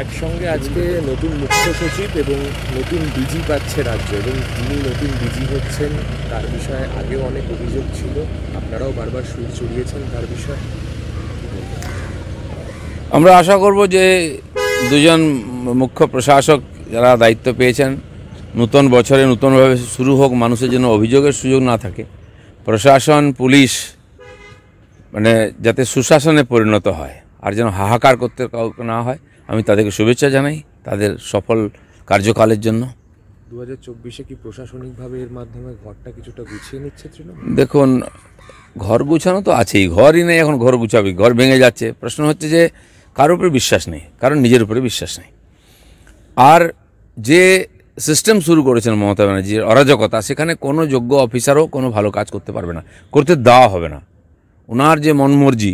একসঙ্গে আজকে নতুন মুখ্য সচিব এবং নতুন ডিজি পাচ্ছে রাজ্য, এবং যিনি নতুন ডিজি হচ্ছেন তার বিষয়ে আগেও অনেক অভিযোগ ছিল, আপনারাও বারবার সুর চড়িয়েছেন তার বিষয়ে। আমরা আশা করব যে দুজন মুখ্য প্রশাসক যারা দায়িত্ব পেয়েছেন, নতুন বছরে নতুনভাবে শুরু হোক, মানুষের জন্য অভিযোগের সুযোগ না থাকে, প্রশাসন পুলিশ মানে যাতে সুশাসনে পরিণত হয় আর যেন হাহাকার করতে কাউকে না হয়। আমি তাদেরকে শুভেচ্ছা জানাই তাদের সফল কার্যকালের জন্য। 2024-এ কি প্রশাসনিকভাবে এর মাধ্যমে ঘরটা কিছুটা গুছিয়ে নিচ্ছে তৃণমূল? দেখুন, ঘর গুছানো তো আছেই, ঘরই নেই, এখন ঘর গুছাবি, ঘর ভেঙে যাচ্ছে। প্রশ্ন হচ্ছে যে কারোর উপরে বিশ্বাস নেই, কারণ নিজের উপরে বিশ্বাস নেই। আর যে সিস্টেম শুরু করেছেন মমতা ব্যানার্জির অরাজকতা, সেখানে কোনো যোগ্য অফিসারও কোনো ভালো কাজ করতে পারবে না, করতে দেওয়া হবে না। ওনার যে মনমর্জি,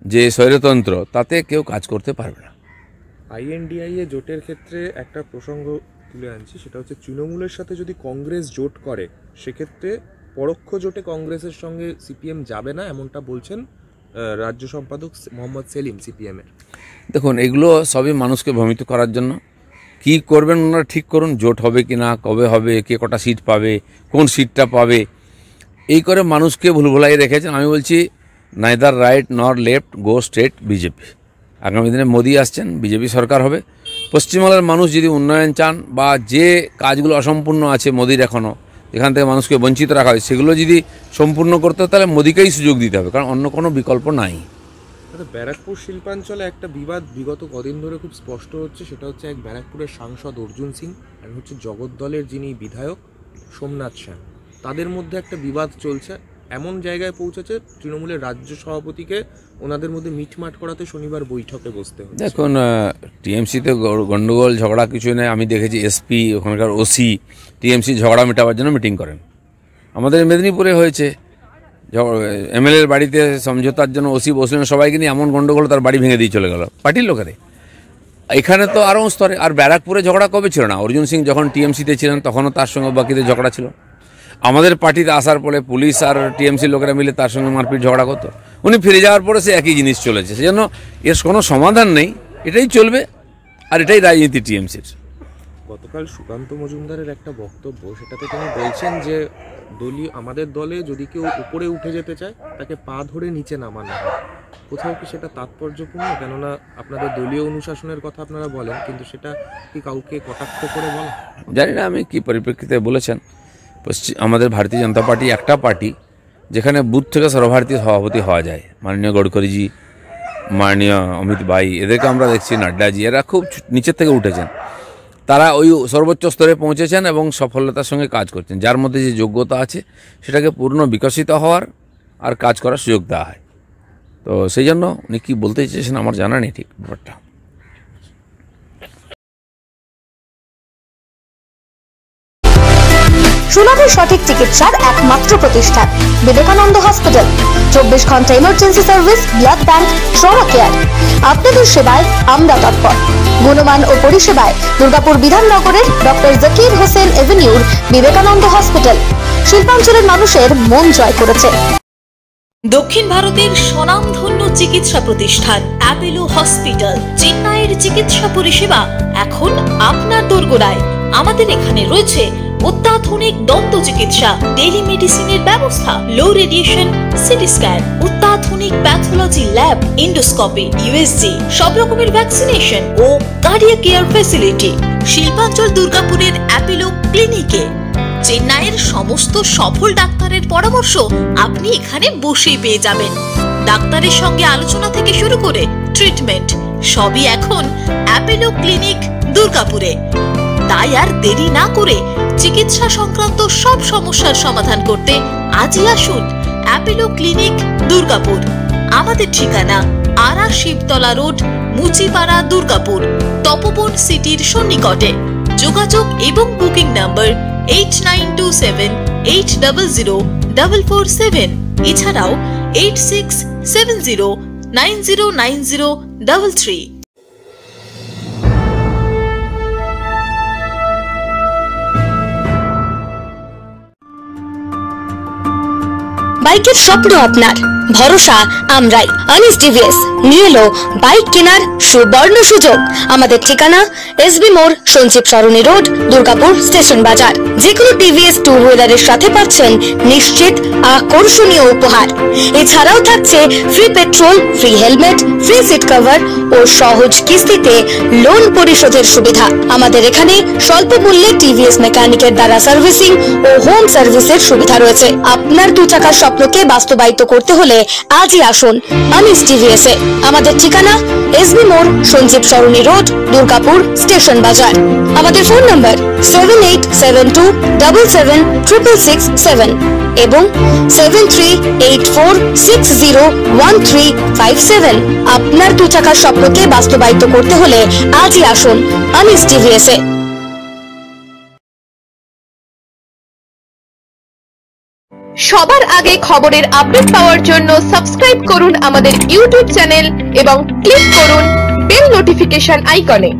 যে স্বৈরতন্ত্র, তাতে কেউ কাজ করতে পারবে না। INDIA জোটের ক্ষেত্রে একটা প্রসঙ্গ তুলে আনছি, সেটা হচ্ছে তৃণমূলের সাথে যদি কংগ্রেস জোট করে সেক্ষেত্রে পরোক্ষ জোটে কংগ্রেসের সঙ্গে CPM যাবে না, এমনটা বলছেন রাজ্য সম্পাদক মোহাম্মদ সেলিম CPM-এর। দেখুন, এগুলো সবই মানুষকে ভ্রমিত করার জন্য। কি করবেন ওনারা ঠিক করুন, জোট হবে কি না, কবে হবে, কে কটা সিট পাবে, কোন সিটটা পাবে, এই করে মানুষকে ভুলভুলাই রেখেছেন। আমি বলছি, নাইদার রাইট নর লেফট, গো স্ট্রেট বিজেপি। আগামী দিনে মোদি আসছেন, বিজেপি সরকার হবে। পশ্চিমবাংলার মানুষ যদি উন্নয়ন চান, বা যে কাজগুলো অসম্পূর্ণ আছে মোদির এখনও, যেখান থেকে মানুষকে বঞ্চিত রাখা হয়, সেগুলো যদি সম্পূর্ণ করতে হয়, তাহলে মোদিকেই সুযোগ দিতে হবে, কারণ অন্য কোনো বিকল্প নাই। ব্যারাকপুর শিল্পাঞ্চলে একটা বিবাদ বিগত কদিন ধরে খুব স্পষ্ট হচ্ছে, সেটা হচ্ছে এক ব্যারাকপুরের সাংসদ অর্জুন সিং আর হচ্ছে জগদ্দলের যিনি বিধায়ক সোমনাথ সেন, তাদের মধ্যে একটা বিবাদ চলছে। এমন জায়গায় পৌঁছেছে তৃণমূলের রাজ্য সভাপতিকে ওনাদের মধ্যে মিটমাট করাতে শনিবার বৈঠকে বসতে হবে। দেখুন, TMC-তে গণ্ডগোল ঝগড়া কিছু নেই। আমি দেখেছি SP, ওখানকার OC TMC ঝগড়া মেটাবার জন্য মিটিং করেন। আমাদের মেদিনীপুরে হয়েছে, MLA-র বাড়িতে সমঝোতার জন্য OC বসলেন, সবাইকে নিয়ে এমন গণ্ডগোল, তার বাড়ি ভেঙে দিয়ে চলে গেল পার্টির লোকেরে। এখানে তো আরও স্তরে। আর ব্যারাকপুরে ঝগড়া কবে ছিল না? অর্জুন সিং যখন TMC-তে ছিলেন তখনও তার সঙ্গে বাকিদের ঝগড়া ছিল। আমাদের পার্টিতে আসার পরে পুলিশ আর TMC লোকেরা মিলে তার সঙ্গে মারপিট ঝগড়া করতো। উনি ফিরে যাওয়ার পরে সে একই জিনিস চলেছে। সেজন্য এর কোনো সমাধান নেই, এটাই চলবে, আর এটাই রাজনীতি TMC-র। গতকাল সুকান্ত মজুমদারের একটা বক্তব্য, সেটাতে তিনি বলছেন যে আমাদের দলে যদি কেউ উপরে উঠে যেতে চায় তাকে পা ধরে নিচে নামানো হয়। কোথাও কি সেটা তাৎপর্যপূর্ণ? কেননা আপনাদের দলীয় অনুশাসনের কথা আপনারা বলেন, কিন্তু সেটা কি কাউকে কটাক্ষ করে বলা? জানি না আমি কি পরিপ্রেক্ষিতে বলেছেন। আমাদের ভারতীয় জনতা পার্টি একটা পার্টি যেখানে বুথ থেকে সর্বভারতীয় সভাপতি হওয়া যায়। মাননীয় গডকরিজি, মাননীয় অমিত ভাই, এদেরকে আমরা দেখছি, নাড্ডাজি, এরা খুব নিচের থেকে উঠেছেন। তারা ওই সর্বোচ্চ স্তরে পৌঁছেছেন এবং সফলতার সঙ্গে কাজ করছেন। যার মধ্যে যে যোগ্যতা আছে সেটাকে পূর্ণ বিকশিত হওয়ার আর কাজ করার সুযোগ দেওয়া হয়। তো সেই জন্য উনি কী বলতে চেয়েছেন আমার জানা নেই ঠিক ব্যাপারটা। সুলভে সঠিক চিকিৎসার একমাত্র প্রতিষ্ঠান বিবেকানন্দ হসপিটাল। 24 ঘন্টা emergency service, blood bank, trauma care. আপনাদের সেবায় আমরা তৎপর। গুণমান ও পরিষেবায় দুর্গাপুর বিধাননগরের ডক্টর জাকির হোসেন এভিনিউর বিবেকানন্দ হসপিটাল শিল্পাঞ্চলের মানুষের মন জয় করেছে। দক্ষিণ ভারতের স্বনামধন্য চিকিৎসা প্রতিষ্ঠান অ্যাপেলো হসপিটাল, চেন্নাইয়ের চিকিৎসা পরিষেবা এখন আপনার দোরগোড়ায়। আমাদের এখানে রয়েছে অত্যাধুনিক দন্ত চিকিৎসা, টেলিমেডিসিনের ব্যবস্থা, লো রেডিয়েশন সিটি স্ক্যান, অত্যাধুনিক প্যাথোলজি ল্যাব, ইন্ডোস্কোপি, USG, সব রকমের ভ্যাকসিনেশন ও কার্ডিয়াক কেয়ার ফ্যাসিলিটি। শিল্পাঞ্চল দুর্গাপুরের অ্যাপেলো ক্লিনিকে চেন্নাইয়ের সমস্ত সফল ডাক্তারের পরামর্শ আপনি এখানে বসেই পেয়ে যাবেন। ডাক্তারের সঙ্গে আলোচনা থেকে শুরু করে ট্রিটমেন্ট সবই এখন অ্যাপেলো ক্লিনিক দুর্গাপুরে। তাই আর দেরি না করে চিকিৎসা সংক্রান্ত সব সমস্যার সমাধান করতে আজই আসুন অ্যাপেলো ক্লিনিক দুর্গাপুর। আমাদের ঠিকানা আরা শিবতলা রোড, মুচিপাড়া, দুর্গাপুর, তপবন সিটির সন্নিকটে। যোগাযোগ এবং বুকিং নাম্বার 8927800447, এছাড়াও 8670909033। বাইকের স্বপ্ন আপনার, ভরসা আমরাই। আনিস টিভিএস নিয়ে এলো বাইক কেনার সুবর্ণ সুযোগ। আমাদের ঠিকানা এসবি মোড়, সঞ্জীব সরণি রোড, দুর্গাপুর স্টেশন বাজার। যেকোনো টিভিএস টু হুইলারের সাথে পাচ্ছেন নিশ্চিত আকর্ষণীয় উপহার। এছাড়াও থাকছে free petrol, free helmet, free seat cover ও সহজ কিস্তিতে লোন পরিশোধের সুবিধা। আমাদের এখানে স্বল্প মূল্যে টিভিএস মেকানিকের দ্বারা সার্ভিসিং ও হোম সার্ভিসের সুবিধা রয়েছে। আপনার 2 চাকার স্বপ্নকে বাস্তবায়িত করতে হলে আজই আসুন আনিস টিভিএস এ। আমাদের ঠিকানা এসবি মোড়, সঞ্জীব সরণি রোড, দুর্গাপুর স্টেশন বাজার। আমাদের ফোন নাম্বার 7872776667 এবং 7384601357। আপনার 2 চাকার স্বপ্নকে বাস্তবায়িত করতে হলে আজই আসুন আনিস টিভিএস এ। সবার আগে খবরের আপডেট পাওয়ার জন্য সাবস্ক্রাইব করুন আমাদের ইউটিউব চ্যানেল এবং ক্লিক করুন বেল নোটিফিকেশন আইকনে।